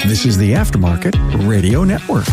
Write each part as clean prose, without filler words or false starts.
This is the Aftermarket Radio Network.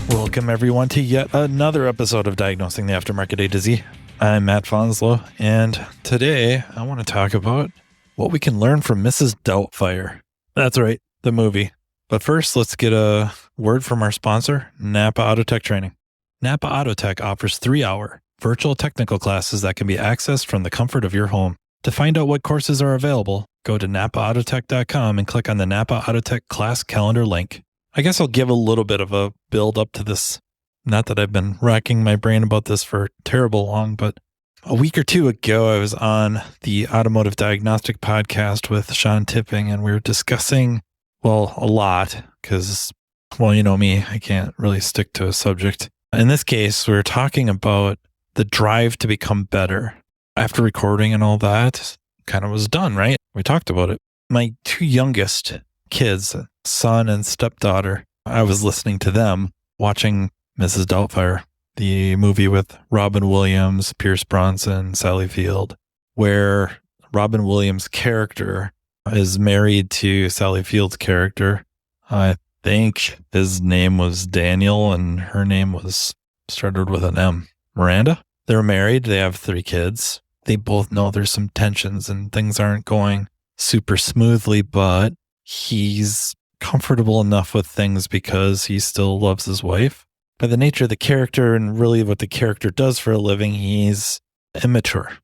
Welcome, everyone, to yet another episode of Diagnosing the Aftermarket A to Z. I'm Matt Fanslow, and today I want to talk about what we can learn from Mrs. Doubtfire. That's right, the movie. But first, let's get a word from our sponsor, Napa Auto Tech Training. Napa Auto Tech offers 3-hour virtual technical classes that can be accessed from the comfort of your home. To find out what courses are available, go to NapaAutoTech.com and click on the Napa Auto Tech class calendar link. I guess I'll give a little bit of a build up to this. Not that I've been racking my brain about this for terrible long, but a week or two ago, I was on the Automotive Diagnostic podcast with Sean Tipping, and we were discussing, well, a lot, because, well, you know me, I can't really stick to a subject. In this case, we were talking about the drive to become better. After recording and all that, kind of was done, right? We talked about it. My two youngest kids, son and stepdaughter, I was listening to them watching Mrs. Doubtfire, the movie with Robin Williams, Pierce Brosnan, Sally Field, where Robin Williams' character is married to Sally Field's character. I think his name was Daniel and her name was started with an M. Miranda. They're married. They have 3 kids. They both know there's some tensions and things aren't going super smoothly, but he's comfortable enough with things because he still loves his wife. By the nature of the character and really what the character does for a living, he's immature.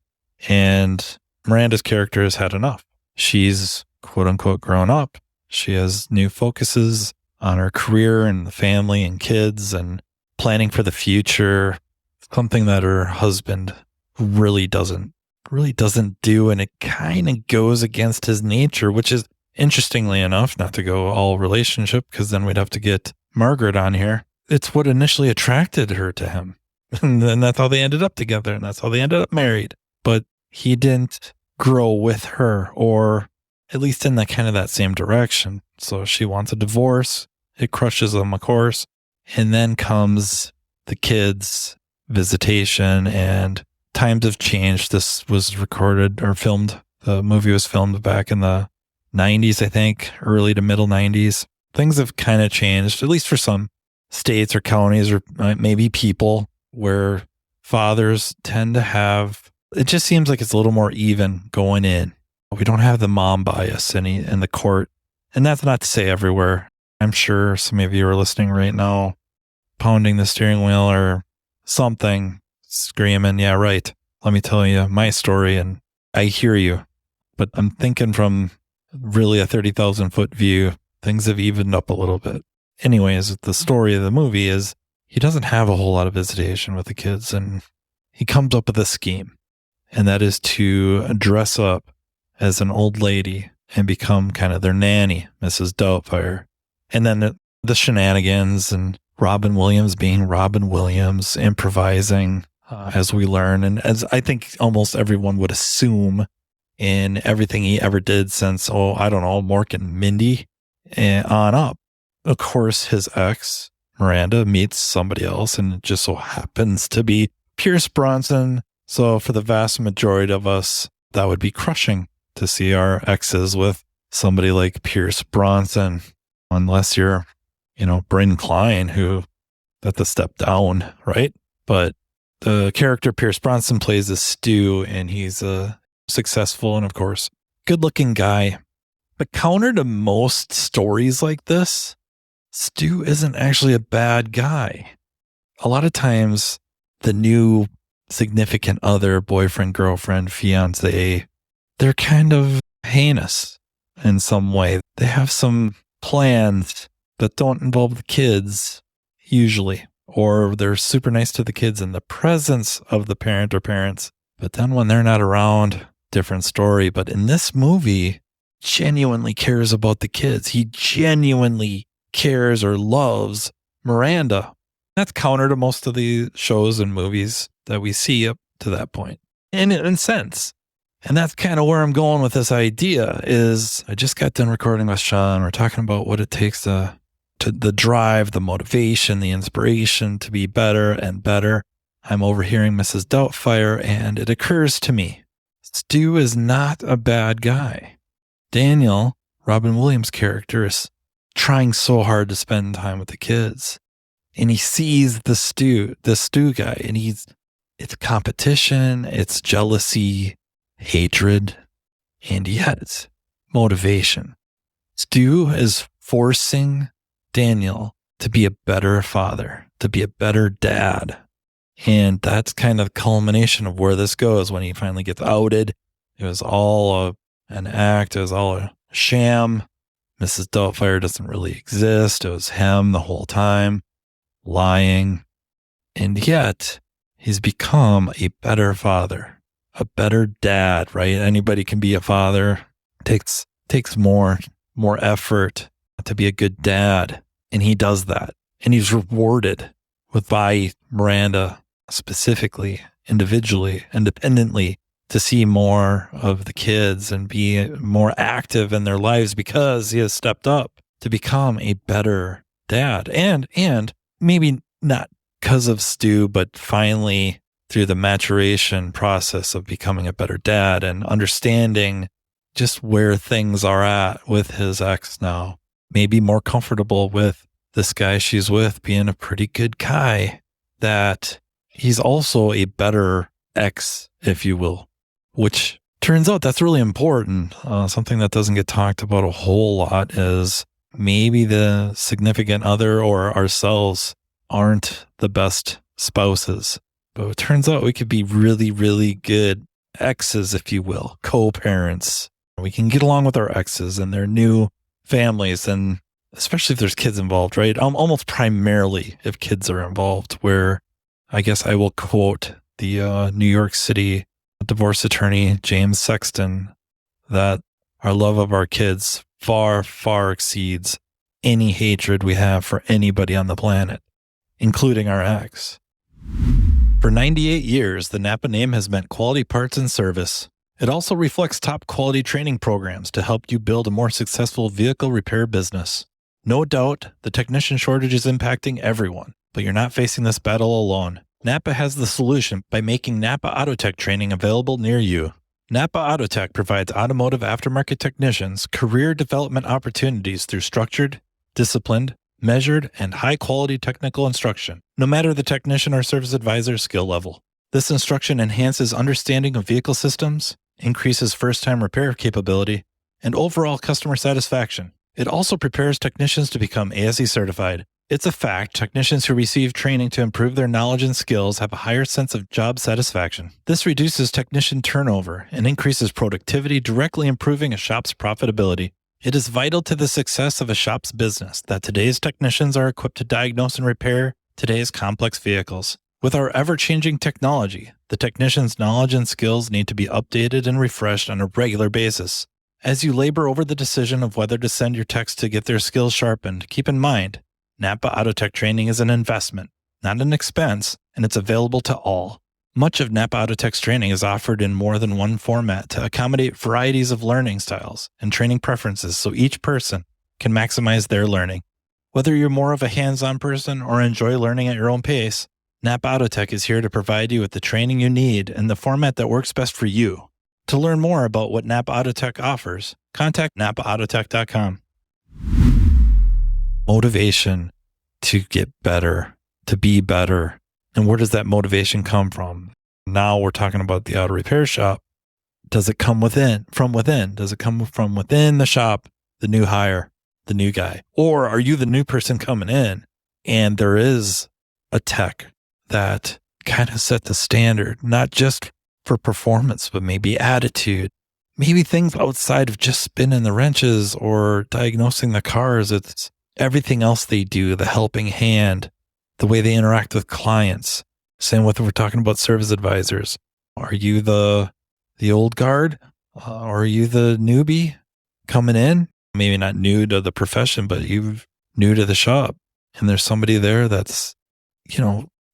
And Miranda's character has had enough. She's quote unquote grown up. She has new focuses on her career and the family and kids and planning for the future. Something that her husband really doesn't do. And it kind of goes against his nature, which is, interestingly enough, not to go all relationship, because then we'd have to get Margaret on here. It's what initially attracted her to him. And then that's how they ended up together. And that's how they ended up married. But he didn't grow with her, or at least in that kind of that same direction. So she wants a divorce. It crushes them, of course. And then comes the kids' visitation, and times have changed. This was recorded or filmed. The movie was filmed back in the 90s, I think, early to middle 90s. Things have kind of changed, at least for some states or counties or maybe people, where fathers tend to have, it just seems like it's a little more even going in. We don't have the mom bias in the court. And that's not to say everywhere. I'm sure some of you are listening right now, pounding the steering wheel or something, screaming, yeah, right. Let me tell you my story, and I hear you. But I'm thinking from really a 30,000 foot view, things have evened up a little bit. Anyways, the story of the movie is he doesn't have a whole lot of visitation with the kids, and he comes up with a scheme, and that is to dress up as an old lady and become kind of their nanny, Mrs. Doubtfire. And then the shenanigans and Robin Williams being Robin Williams, improvising as we learn. And as I think almost everyone would assume in everything he ever did since, Mork and Mindy and on up. Of course, his ex, Miranda, meets somebody else, and it just so happens to be Pierce Brosnan. So for the vast majority of us, that would be crushing to see our exes with somebody like Pierce Brosnan, unless you're Braden Klein, who that's a step down, right? But the character Pierce Brosnan plays as Stu, and he's a successful and, of course, good-looking guy. But counter to most stories like this, Stu isn't actually a bad guy. A lot of times, the new significant other, boyfriend, girlfriend, fiance, they're kind of heinous in some way. They have some plans that don't involve the kids, usually, or they're super nice to the kids in the presence of the parent or parents. But then when they're not around, different story. But in this movie, genuinely cares about the kids. He genuinely cares or loves Miranda. That's counter to most of the shows and movies that we see up to that point, in a sense. And that's kind of where I'm going with this idea is I just got done recording with Sean. We're talking about what it takes to the drive, the motivation, the inspiration to be better and better. I'm overhearing Mrs. Doubtfire, and it occurs to me, Stu is not a bad guy. Daniel, Robin Williams' character, is trying so hard to spend time with the kids. And he sees the Stu guy, and it's competition, it's jealousy, hatred, and yet motivation. Stu is forcing Daniel to be a better father, to be a better dad. And that's kind of the culmination of where this goes when he finally gets outed. It was all an act. It was all a sham. Mrs. Doubtfire doesn't really exist. It was him the whole time, lying. And yet he's become a better father, a better dad, right? Anybody can be a father. It takes more effort to be a good dad. And he does that. And he's rewarded by Miranda specifically, individually, independently, to see more of the kids and be more active in their lives because he has stepped up to become a better dad. And maybe not because of Stu, but finally through the maturation process of becoming a better dad and understanding just where things are at with his ex now. Maybe more comfortable with this guy she's with being a pretty good guy, that he's also a better ex, if you will, which turns out that's really important. Something that doesn't get talked about a whole lot is maybe the significant other or ourselves aren't the best spouses. But it turns out we could be really, really good exes, if you will, co-parents. We can get along with our exes and their new families, and especially if there's kids involved, right? Almost primarily if kids are involved, where I guess I will quote the New York City divorce attorney, James Sexton, that our love of our kids far, far exceeds any hatred we have for anybody on the planet, including our ex. For 98 years, the Napa name has meant quality parts and service. It also reflects top quality training programs to help you build a more successful vehicle repair business. No doubt, the technician shortage is impacting everyone, but you're not facing this battle alone. Napa has the solution by making Napa Autotech training available near you. Napa Autotech provides automotive aftermarket technicians career development opportunities through structured, disciplined, measured, and high-quality technical instruction, no matter the technician or service advisor's skill level. This instruction enhances understanding of vehicle systems, increases first-time repair capability, and overall customer satisfaction. It also prepares technicians to become ASE certified. It's a fact technicians who receive training to improve their knowledge and skills have a higher sense of job satisfaction. This reduces technician turnover and increases productivity, directly improving a shop's profitability. It is vital to the success of a shop's business that today's technicians are equipped to diagnose and repair today's complex vehicles. With our ever-changing technology, the technician's knowledge and skills need to be updated and refreshed on a regular basis. As you labor over the decision of whether to send your techs to get their skills sharpened, keep in mind, Napa Autotech training is an investment, not an expense, and it's available to all. Much of Napa Autotech's training is offered in more than one format to accommodate varieties of learning styles and training preferences so each person can maximize their learning. Whether you're more of a hands-on person or enjoy learning at your own pace, Napa Autotech is here to provide you with the training you need in the format that works best for you. To learn more about what Napa Autotech offers, contact napaautotech.com. Motivation to get better, to be better. And where does that motivation come from? Now we're talking about the auto repair shop. Does it come from within? Does it come from within the shop, the new hire, the new guy? Or are you the new person coming in and there is a tech that kind of set the standard, not just for performance, but maybe attitude, maybe things outside of just spinning the wrenches or diagnosing the cars. It's everything else they do, the helping hand, the way they interact with clients. Same with, we're talking about service advisors. Are you the old guard? Or are you the newbie coming in? Maybe not new to the profession, but you're new to the shop. And there's somebody there that's,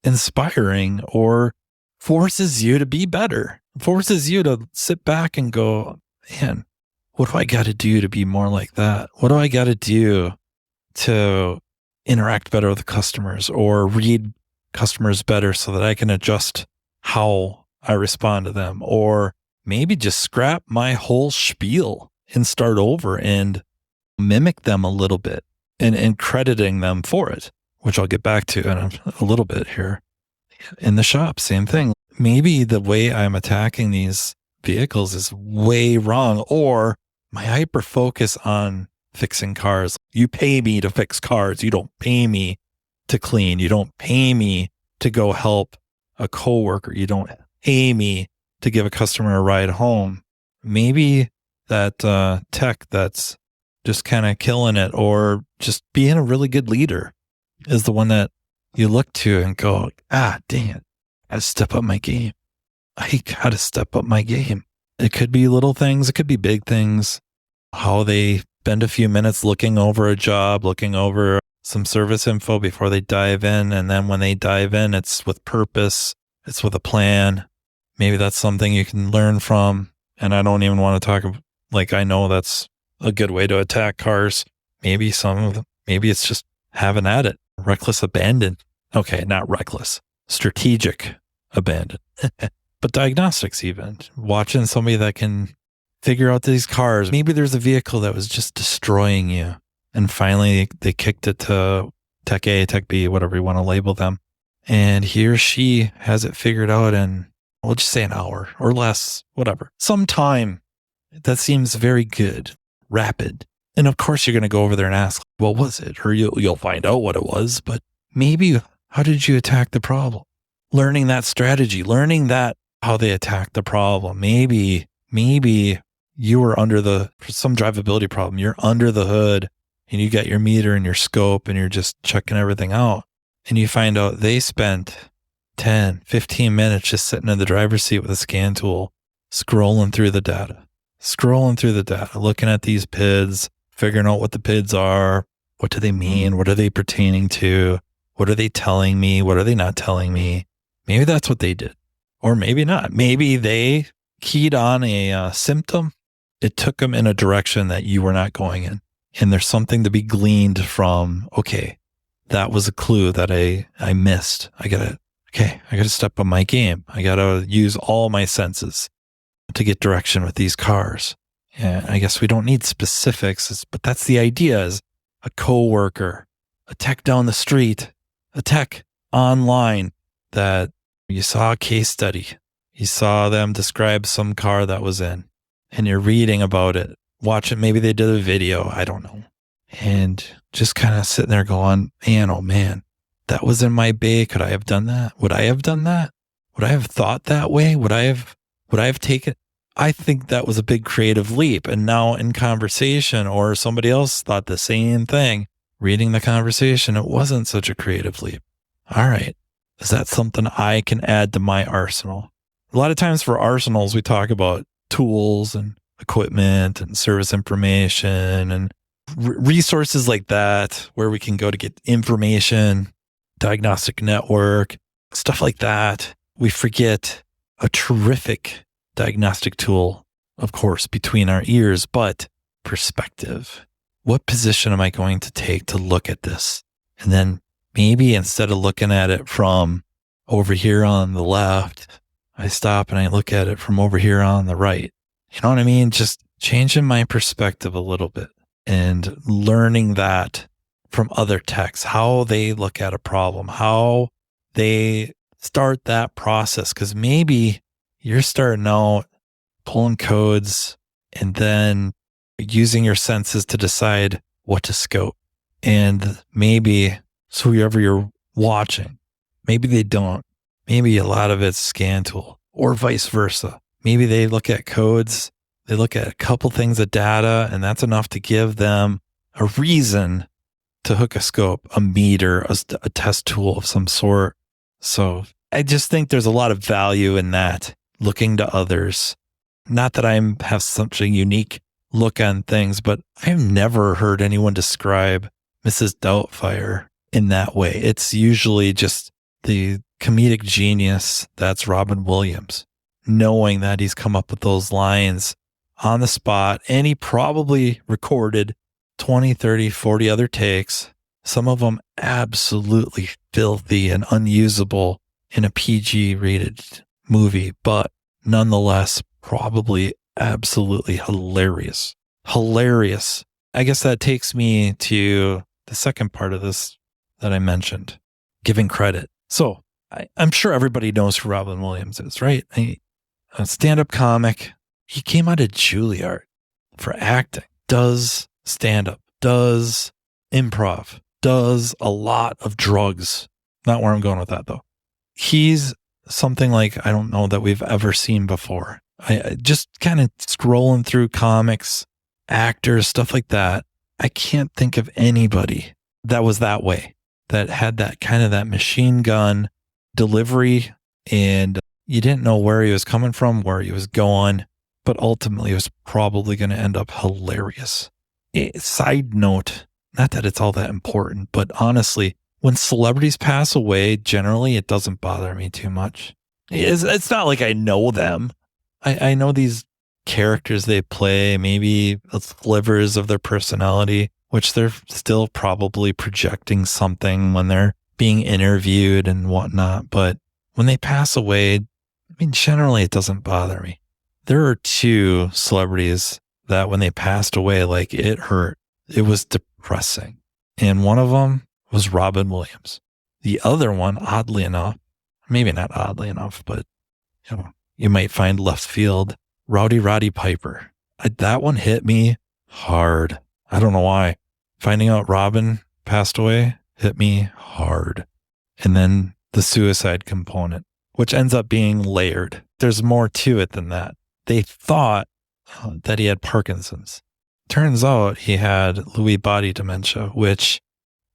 inspiring or forces you to be better, forces you to sit back and go, man, what do I got to do to be more like that? What do I got to do to interact better with the customers or read customers better so that I can adjust how I respond to them, or maybe just scrap my whole spiel and start over and mimic them a little bit and crediting them for it, which I'll get back to in a little bit here. In the shop, same thing. Maybe the way I'm attacking these vehicles is way wrong, or my hyper focus on fixing cars. You pay me to fix cars. You don't pay me to clean. You don't pay me to go help a coworker. You don't pay me to give a customer a ride home. Maybe that tech that's just kind of killing it or just being a really good leader is the one that you look to and go, dang it, I gotta step up my game. I gotta step up my game. It could be little things. It could be big things. How they spend a few minutes looking over a job, looking over some service info before they dive in. And then when they dive in, it's with purpose. It's with a plan. Maybe that's something you can learn from. And I don't even want to talk about, I know that's a good way to attack cars. Maybe it's just having at it. Reckless abandon. Okay, not reckless. Strategic abandon. But diagnostics even. Watching somebody that can figure out these cars. Maybe there's a vehicle that was just destroying you. And finally they kicked it to tech A, tech B, whatever you want to label them. And he or she has it figured out in, we'll just say an hour or less, whatever. Some time that seems very good, rapid. And of course you're going to go over there and ask, what was it? Or you'll find out what it was, but maybe how did you attack the problem? Learning that strategy, learning that how they attack the problem. Maybe you were for some drivability problem, you're under the hood and you got your meter and your scope and you're just checking everything out. And you find out they spent 10, 15 minutes just sitting in the driver's seat with a scan tool, scrolling through the data, looking at these PIDs, figuring out what the PIDs are. What do they mean? What are they pertaining to? What are they telling me? What are they not telling me? Maybe that's what they did. Or maybe not. Maybe they keyed on a symptom. It took them in a direction that you were not going in. And there's something to be gleaned from, okay, that was a clue that I missed. I gotta step up my game. I gotta use all my senses to get direction with these cars. And I guess we don't need specifics, but that's the idea, is a coworker, a tech down the street, a tech online that you saw a case study. You saw them describe some car that was in, and you're reading about it, watching, maybe they did a video, I don't know. And just kind of sitting there going, man, oh man, that was in my bay. Could I have done that? Would I have done that? Would I have thought that way? Would I have taken? I think that was a big creative leap. And now in conversation, or somebody else thought the same thing, reading the conversation, it wasn't such a creative leap. All right. Is that something I can add to my arsenal? A lot of times for arsenals, we talk about tools and equipment and service information and resources like that, where we can go to get information, diagnostic network, stuff like that. We forget a terrific diagnostic tool, of course, between our ears, but perspective. What position am I going to take to look at this? And then maybe instead of looking at it from over here on the left, I stop and I look at it from over here on the right. You know what I mean? Just changing my perspective a little bit and learning that from other techs, how they look at a problem, how they start that process. Because maybe you're starting out pulling codes and then using your senses to decide what to scope. And maybe, so whoever you're watching, maybe they don't. Maybe a lot of it's scan tool, or vice versa. Maybe they look at codes, they look at a couple things of data, and that's enough to give them a reason to hook a scope, a meter, a test tool of some sort. So I just think there's a lot of value in that, looking to others. Not that I have such a unique look on things, but I've never heard anyone describe Mrs. Doubtfire in that way. It's usually just the comedic genius that's Robin Williams, knowing that he's come up with those lines on the spot, and he probably recorded 20, 30, 40 other takes Some of them absolutely filthy and unusable in a PG rated movie, but nonetheless, probably absolutely hilarious. Hilarious. I guess that takes me to the second part of this that I mentioned, giving credit. So I'm sure everybody knows who Robin Williams is, right? A stand-up comic. He came out of Juilliard for acting, does stand-up, does improv, does a lot of drugs. Not where I'm going with that, though. He's something like, I don't know that we've ever seen before. I just kind of scrolling through comics, actors, stuff like that. I can't think of anybody that was that way, that had that kind of that machine gun delivery, and you didn't know where he was coming from, where he was going, but ultimately it was probably going to end up hilarious. Side note, not that it's all that important, but honestly, when celebrities pass away, generally it doesn't bother me too much. It's not like I know them. I know these characters they play, maybe slivers of their personality, which they're still probably projecting something when they're being interviewed and whatnot. But when they pass away, I mean, generally it doesn't bother me. There are two celebrities that when they passed away, like it hurt. It was depressing. And one of them was Robin Williams. The other one, oddly enough, maybe not oddly enough, but you might find left field, Roddy Piper. That one hit me hard. I don't know why. Finding out Robin passed away hit me hard. And then the suicide component, which ends up being layered. There's more to it than that. They thought that he had Parkinson's. Turns out he had Lewy body dementia, which,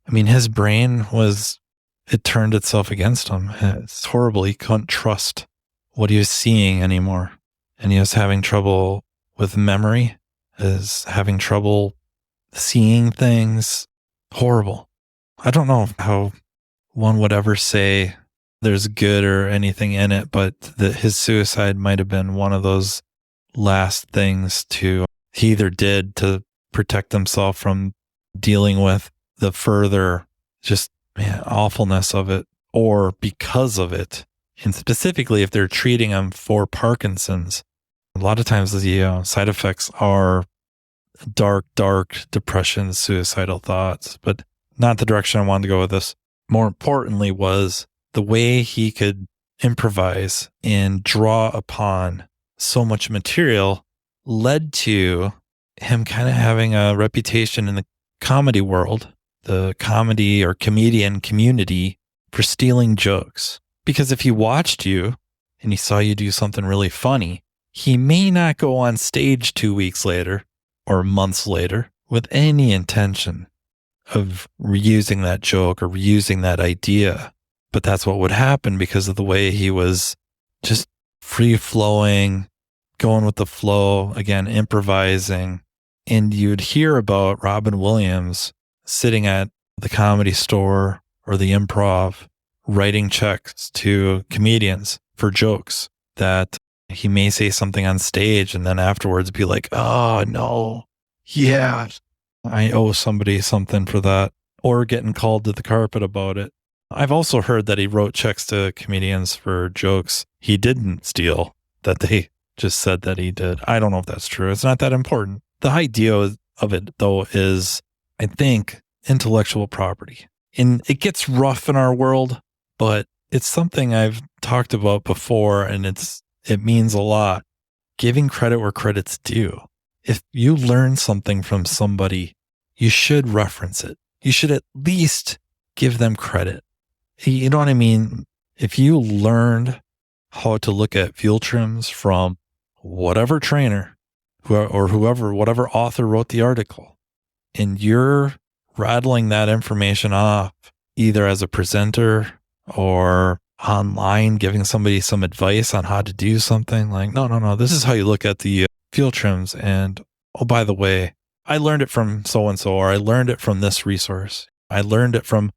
I mean, his brain it turned itself against him. It's horrible. He couldn't trust what he was seeing anymore. And he was having trouble with memory, is having trouble seeing things. Horrible. I don't know how one would ever say there's good or anything in it, but his suicide might have been one of those last things he either did to protect himself from dealing with the further just awfulness of it, or because of it. And specifically, if they're treating him for Parkinson's, a lot of times the side effects are dark depression, suicidal thoughts, but not the direction I wanted to go with this. More importantly was the way he could improvise and draw upon so much material led to him kind of having a reputation in the comedy world, the comedy or comedian community, for stealing jokes. Because if he watched you and he saw you do something really funny, he may not go on stage 2 weeks later or months later with any intention of reusing that joke or reusing that idea. But that's what would happen because of the way he was just free flowing, going with the flow, again, improvising. And you'd hear about Robin Williams sitting at the Comedy Store or the Improv, writing checks to comedians for jokes that he may say something on stage and then afterwards be like, oh no, yeah, I owe somebody something for that, or getting called to the carpet about it. I've also heard that he wrote checks to comedians for jokes he didn't steal, that they just said that he did. I don't know if that's true. It's not that important. The idea of it, though, is, I think, intellectual property. And it gets rough in our world, but it's something I've talked about before, and it means a lot. Giving credit where credit's due. If you learn something from somebody, you should reference it. You should at least give them credit. You know what I mean? If you learned how to look at fuel trims from whatever trainer or whoever, whatever author wrote the article, and you're rattling that information off either as a presenter or online, giving somebody some advice on how to do something, like, no, this is how you look at the fuel trims. And, oh, by the way, I learned it from so-and-so, or I learned it from this resource. I learned it from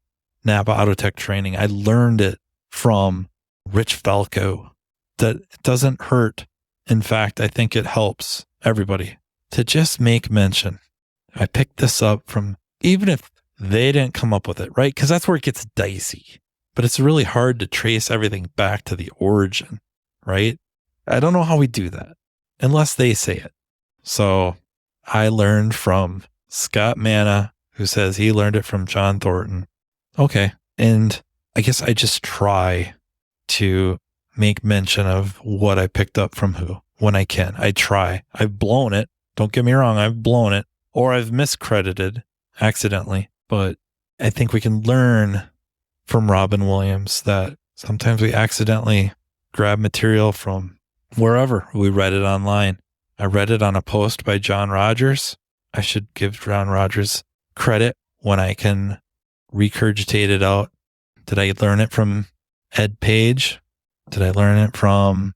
Napa Auto Tech Training. I learned it from Rich Falco. That it doesn't hurt. In fact, I think it helps everybody to just make mention. I picked this up from, even if They didn't come up with it, right? Because that's where it gets dicey. But it's really hard to trace everything back to the origin, right? I don't know how we do that unless they say it. So I learned from Scott Manna, who says he learned it from John Thornton. Okay. And I guess I just try to make mention of what I picked up from who when I can. I try. I've blown it. Don't get me wrong. I've blown it, or I've miscredited accidentally. But I think we can learn from Robin Williams that sometimes we accidentally grab material from wherever. We read it online. I read it on a post by John Rogers. I should give John Rogers credit when I can regurgitate it out. Did I learn it from Ed Page? Did I learn it from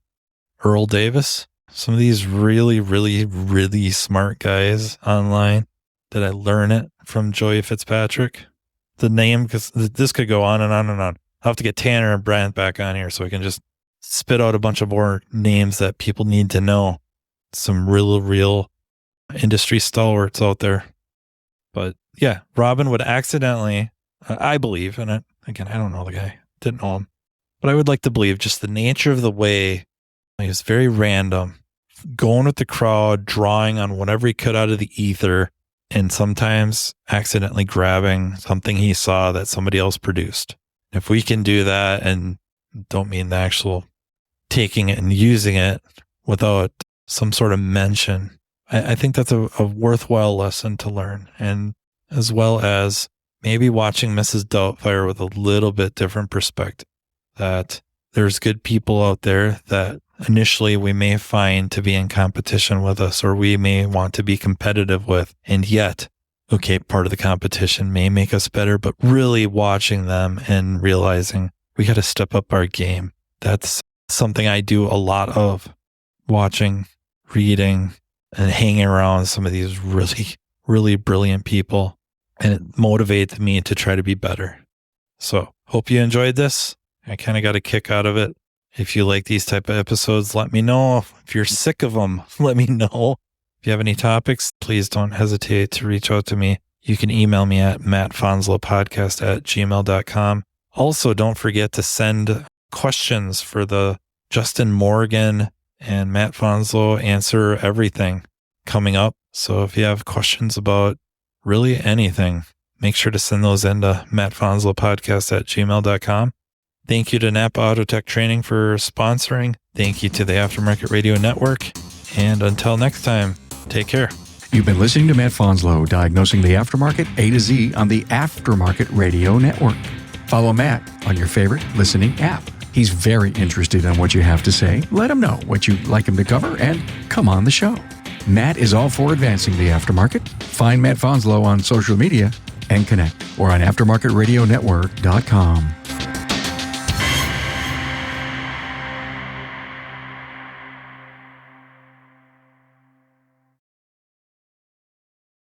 Earl Davis? Some of these really, really, really smart guys online. Did I learn it from Joey Fitzpatrick? The name, because this could go on and on and on. I'll have to get Tanner and Brant back on here so I can just spit out a bunch of more names that people need to know. Some real industry stalwarts out there. But yeah, Robin would accidentally, I believe, and again, I don't know the guy, didn't know him, but I would like to believe just the nature of the way he was very random, going with the crowd, drawing on whatever he could out of the ether, and sometimes accidentally grabbing something he saw that somebody else produced. If we can do that, and don't mean the actual taking it and using it without some sort of mention, I think that's a worthwhile lesson to learn. And as well as maybe watching Mrs. Doubtfire with a little bit different perspective, that there's good people out there that initially we may find to be in competition with us, or we may want to be competitive with. And yet, okay, part of the competition may make us better, but really watching them and realizing we got to step up our game. That's something I do a lot of, watching, reading, and hanging around some of these really, really brilliant people. And it motivates me to try to be better. So hope you enjoyed this. I kind of got a kick out of it. If you like these type of episodes, let me know. If you're sick of them, let me know. If you have any topics, please don't hesitate to reach out to me. You can email me at mattfonslowpodcast@gmail.com. Also, don't forget to send questions for the Justin Morgan and Matt Fanslow Answer Everything coming up. So if you have questions about really anything, make sure to send those into mattfonslowpodcast@gmail.com. Thank you to Napa Auto Tech Training for sponsoring. Thank you to the Aftermarket Radio Network. And until next time, take care. You've been listening to Matt Fanslow, diagnosing the aftermarket A to Z on the Aftermarket Radio Network. Follow Matt on your favorite listening app. He's very interested in what you have to say. Let him know what you'd like him to cover and come on the show. Matt is all for advancing the aftermarket. Find Matt Fanslow on social media and connect, or on aftermarketradionetwork.com.